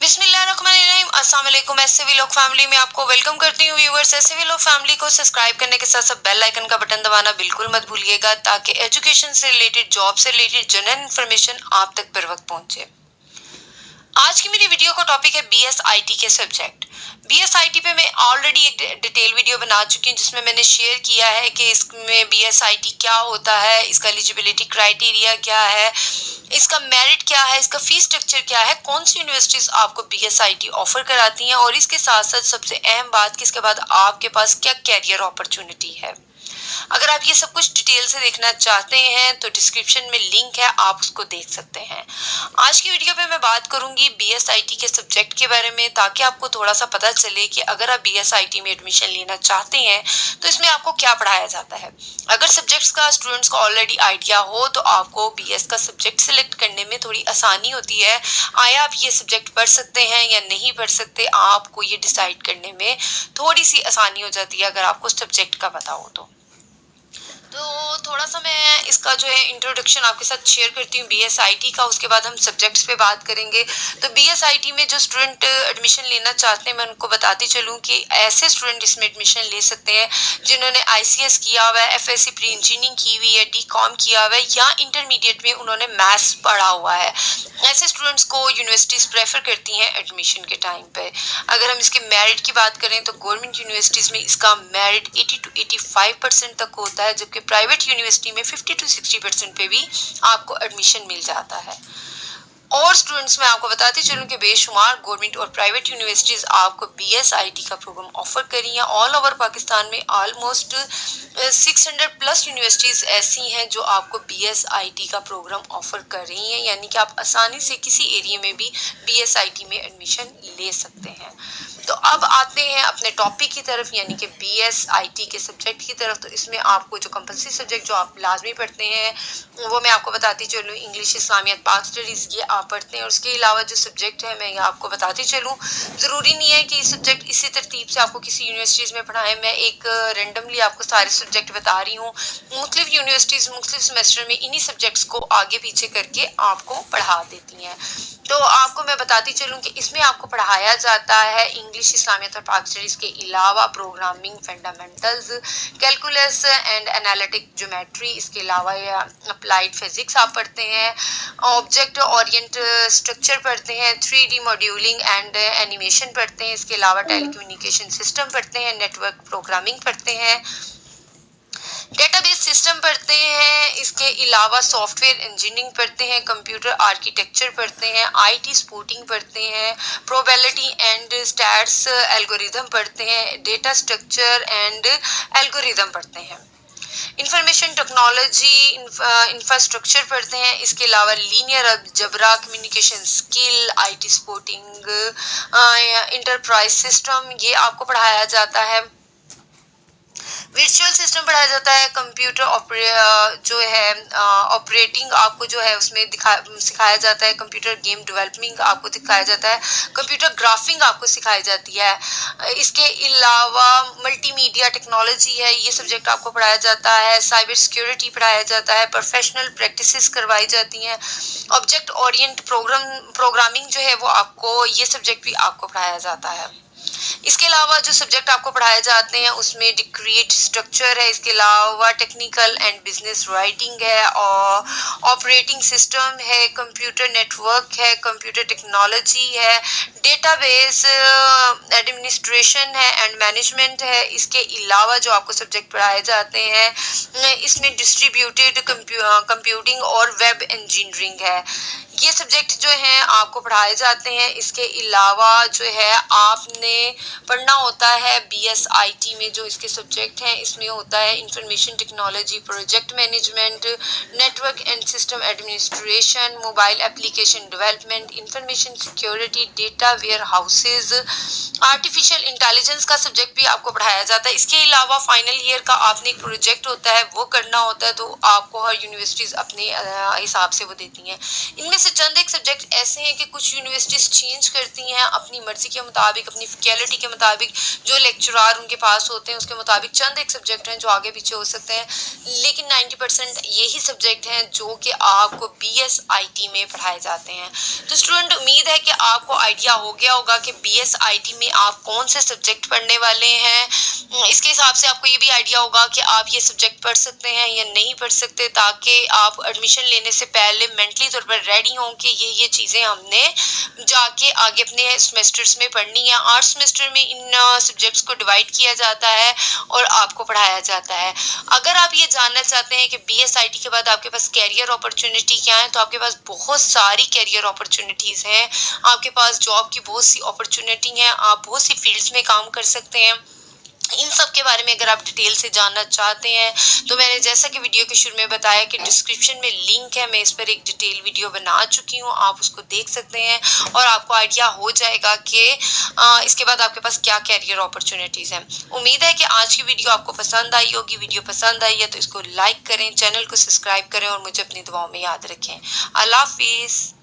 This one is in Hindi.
बिस्मिल्लाहिर्रहमानिर्रहीम, अस्सलाम वालेकुम। ऐसे भी लोग फैमिली में आपको वेलकम करती हूँ। व्यूवर्स, ऐसे भी लोग फैमिली को सब्सक्राइब करने के साथ साथ बेल आइकन का बटन दबाना बिल्कुल मत भूलिएगा, ताकि एजुकेशन से रिलेटेड, जॉब से रिलेटेड जनरल इन्फॉर्मेशन आप तक बर वक्त पहुंचे। आज की मेरी वीडियो का टॉपिक है बीएसआईटी के सब्जेक्ट। बीएसआईटी पे मैं ऑलरेडी एक डिटेल वीडियो बना चुकी हूँ, जिसमें मैंने शेयर किया है कि इसमें बीएसआईटी क्या होता है, इसका एलिजिबिलिटी क्राइटेरिया क्या है, इसका मेरिट क्या है, इसका फीस स्ट्रक्चर क्या है, कौन सी यूनिवर्सिटीज आपको बीएसआईटी ऑफर कराती हैं, और इसके साथ साथ सबसे अहम बात कि इसके बाद आपके पास क्या कैरियर अपॉर्चुनिटी है। अगर आप ये सब कुछ डिटेल से देखना चाहते हैं तो डिस्क्रिप्शन में लिंक है, आप उसको देख सकते हैं। आज की वीडियो पे मैं बात करूंगी बीएसआईटी के सब्जेक्ट के बारे में, ताकि आपको थोड़ा सा पता चले कि अगर आप बीएसआईटी में एडमिशन लेना चाहते हैं तो इसमें आपको क्या पढ़ाया जाता है। अगर सब्जेक्ट्स का स्टूडेंट्स को ऑलरेडी आइडिया हो तो आपको बीएस का सब्जेक्ट सिलेक्ट करने में थोड़ी आसानी होती है। आया आप ये सब्जेक्ट पढ़ सकते हैं या नहीं पढ़ सकते, आपको ये डिसाइड करने में थोड़ी सी आसानी हो जाती है अगर आपको सब्जेक्ट का पता हो तो थोड़ा सा मैं इसका जो है इंट्रोडक्शन आपके साथ शेयर करती हूँ बीएसआईटी का, उसके बाद हम सब्जेक्ट्स पे बात करेंगे। तो बीएसआईटी में जो स्टूडेंट एडमिशन लेना चाहते हैं, मैं उनको बताती चलूँ कि ऐसे स्टूडेंट इसमें एडमिशन ले सकते हैं जिन्होंने आईसीएस किया हुआ है, एफएससी प्री इंजीनियरिंग की हुई है, डीकॉम किया हुआ है, या इंटरमीडिएट में उन्होंने मैथ्स पढ़ा हुआ है। ऐसे स्टूडेंट्स को यूनिवर्सिटीज प्रेफर करती हैं एडमिशन के टाइम पे। अगर हम इसके मेरिट की बात करें तो गवर्नमेंट यूनिवर्सिटीज में इसका मेरिट 80 to 85% तक होता है, जबकि प्राइवेट यूनिवर्सिटी में 50 to 60% पे भी आपको एडमिशन मिल जाता है। और स्टूडेंट्स मैं आपको बताती चलूँ कि बेशुमार गवर्नमेंट और प्राइवेट यूनिवर्सिटीज आपको बीएसआईटी का प्रोग्राम ऑफर कर रही हैं। ऑल ओवर पाकिस्तान में ऑलमोस्ट 600 प्लस यूनिवर्सिटीज ऐसी हैं जो आपको बीएसआईटी का प्रोग्राम ऑफर कर रही हैं, यानी कि आप आसानी से किसी एरिया में भी बीएसआईटी में एडमिशन ले सकते हैं। तो अब आते हैं अपने टॉपिक की तरफ, यानी कि बीएसआईटी के सब्जेक्ट की तरफ। तो इसमें आपको जो कंपलसरी सब्जेक्ट जो आप लाजमी पढ़ते हैं वो मैं आपको बताती चलूँ, इंग्लिश, इस्लामियत, पाक स्टडीज़, ये आप पढ़ते हैं। और उसके अलावा जो सब्जेक्ट है मैं ये आपको बताती चलूँ। ज़रूरी नहीं है कि सब्जेक्ट इसी तरतीब से आपको किसी यूनिवर्सिटीज़ में पढ़ाएं, मैं एक रेंडमली आपको सारे सब्जेक्ट बता रही हूँ। मुख्तलिफ यूनिवर्सिटीज़ मुख्तलिफ सेमेस्टर में इन्हीं सब्जेक्ट्स को आगे पीछे करके आपको पढ़ा देती हैं। तो आपको मैं बताती चलूँ कि इसमें आपको पढ़ाया जाता है इंग्लिश, इस्लामियत और पाक स्टडीज़ के अलावा programming fundamentals, calculus and analytic geometry, इसके अलावा अप्लाइड फिजिक्स आप पढ़ते हैं, ऑब्जेक्ट ओरिएंट स्ट्रक्चर पढ़ते हैं, 3D मॉड्यूलिंग एंड एनिमेशन पढ़ते हैं, इसके अलावा टेलीकम्युनिकेशन सिस्टम पढ़ते हैं, नेटवर्क प्रोग्रामिंग पढ़ते हैं, डेटाबेस सिस्टम पढ़ते हैं, इसके अलावा सॉफ्टवेयर इंजीनियरिंग पढ़ते हैं, कंप्यूटर आर्किटेक्चर पढ़ते हैं, आईटी सपोर्टिंग पढ़ते हैं, प्रोबेबिलिटी एंड स्टैट्स एल्गोरिथम पढ़ते हैं, डेटा स्ट्रक्चर एंड एल्गोरिथम पढ़ते हैं, इंफॉर्मेशन टेक्नोलॉजी इंफ्रास्ट्रक्चर पढ़ते हैं, इसके अलावा linear algebra, communication skill, IT supporting, enterprise system, ये आपको पढ़ाया जाता है। वर्चुअल सिस्टम पढ़ाया जाता है, कंप्यूटर जो है ऑपरेटिंग आपको जो है उसमें सिखाया जाता है, कंप्यूटर गेम डेवलपिंग आपको सिखाया जाता है, कंप्यूटर ग्राफिंग आपको सिखाई जाती है। इसके अलावा मल्टीमीडिया टेक्नोलॉजी है, ये सब्जेक्ट आपको पढ़ाया जाता है, साइबर सिक्योरिटी पढ़ाया जाता है, प्रोफेशनल प्रैक्टिसेस करवाई जाती हैं, ऑब्जेक्ट ओरिएंट प्रोग्रामिंग जो है वो आपको, ये सब्जेक्ट भी आपको पढ़ाया जाता है। इसके अलावा जो सब्जेक्ट आपको पढ़ाए जाते हैं उसमें डिक्रिएट स्ट्रक्चर है, इसके अलावा टेक्निकल एंड बिजनेस राइटिंग है, और ऑपरेटिंग सिस्टम है, कंप्यूटर नेटवर्क है, कंप्यूटर टेक्नोलॉजी है, डेटाबेस एडमिनिस्ट्रेशन है एंड मैनेजमेंट है। इसके अलावा जो आपको सब्जेक्ट पढ़ाए जाते हैं इसमें डिस्ट्रीब्यूटेड कंप्यूटिंग और वेब इंजीनियरिंग है, ये सब्जेक्ट जो हैं आपको पढ़ाए जाते हैं। इसके अलावा जो है आपने पढ़ना होता है बीएसआईटी में जो इसके सब्जेक्ट हैं, इसमें होता है information technology, project management, network and system administration, mobile application development, information security, data warehouses, artificial intelligence का सब्जेक्ट भी आपको पढ़ाया जाता है। इसके अलावा फाइनल ईयर का आपने एक प्रोजेक्ट होता है वो करना होता है, तो आपको हर यूनिवर्सिटीज़ अपने हिसाब से वो देती हैं। इनमें से चंद एक सब्जेक्ट ऐसे हैं कि कुछ यूनिवर्सिटीज़ चेंज करती हैं अपनी मर्जी के मुताबिक, अपनी फैकल्टी एबिलिटी के मुताबिक, जो लेक्चरार उनके पास होते हैं उसके मुताबिक चंद एक सब्जेक्ट हैं जो आगे पीछे हो सकते हैं, लेकिन 90% यही सब्जेक्ट हैं जो कि आपको BSIT में पढ़ाए जाते हैं। तो स्टूडेंट, उम्मीद है कि आपको आइडिया हो गया होगा कि BSIT में आप कौन से सब्जेक्ट पढ़ने वाले हैं। इसके हिसाब से आपको ये भी आइडिया होगा कि आप ये सब्जेक्ट पढ़ सकते हैं या नहीं पढ़ सकते, ताकि आप एडमिशन लेने से पहले मेंटली तौर पर रेडी हों कि ये चीज़ें हमने जाके आगे अपने सेमेस्टर्स में पढ़नी है। 8 सेमेस्टर में इन सब्जेक्ट्स को डिवाइड किया जाता है और आपको पढ़ाया जाता है। अगर आप ये जानना चाहते हैं कि BSIT के बाद आपके पास कैरियर अपॉर्चुनिटी क्या है, तो आपके पास बहुत सारी कैरियर अपॉर्चुनिटीज़ हैं। आपके पास जॉब की बहुत सी अपॉर्चुनिटी हैं, आप बहुत सी फील्ड्स में काम कर सकते हैं। इन सब के बारे में अगर आप डिटेल से जानना चाहते हैं तो मैंने जैसा कि वीडियो के शुरू में बताया कि डिस्क्रिप्शन में लिंक है, मैं इस पर एक डिटेल वीडियो बना चुकी हूँ, आप उसको देख सकते हैं और आपको आइडिया हो जाएगा कि इसके बाद आपके पास क्या कैरियर अपॉर्चुनिटीज़ हैं। उम्मीद है कि आज की वीडियो आपको पसंद आई होगी। वीडियो पसंद आई है तो इसको लाइक करें, चैनल को सब्सक्राइब करें और मुझे अपनी दुआओं में याद रखें। अल्लाह हाफिज़।